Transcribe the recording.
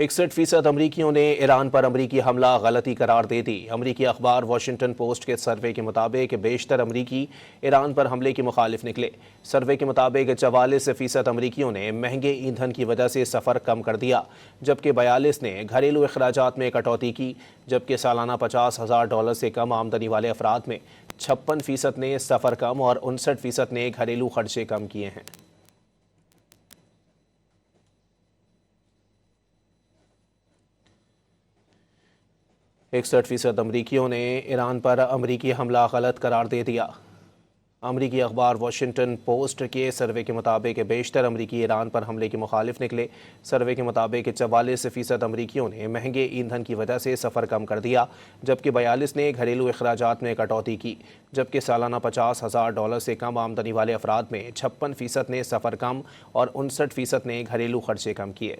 61% अमरीकियों ने ईरान पर अमरीकी हमला गलती करार दे दी। अमरीकी अखबार वाशिंगटन पोस्ट के सर्वे के मुताबिक बेशतर अमरीकी ईरान पर हमले के मुखालिफ निकले। सर्वे के मुताबिक 44% अमरीकियों ने महंगे ईंधन की वजह से सफ़र कम कर दिया, जबकि 42 ने घरेलू अखराजात में कटौती की। जबकि सालाना $50,000 से कम आमदनी वाले अफराद में 56% ने सफ़र कम और 59% ने घरेलू खर्चे कम किए हैं। 61% अमरीकियों ने ईरान पर अमरीकी हमला गलत करार दे दिया। अमरीकी अखबार वाशिंगटन पोस्ट के सर्वे के मुताबिक बेशतर अमरीकी ईरान पर हमले के मुखालिफ निकले। सर्वे के मुताबिक 44% अमरीकियों ने महंगे ईंधन की वजह से सफ़र कम कर दिया, जबकि 42 ने घरेलू अखराजात में कटौती की। जबकि सालाना $50,000 से कम आमदनी वाले अफराद में 56% ने सफ़र कम और 59% ने घरेलू खर्चे कम किए।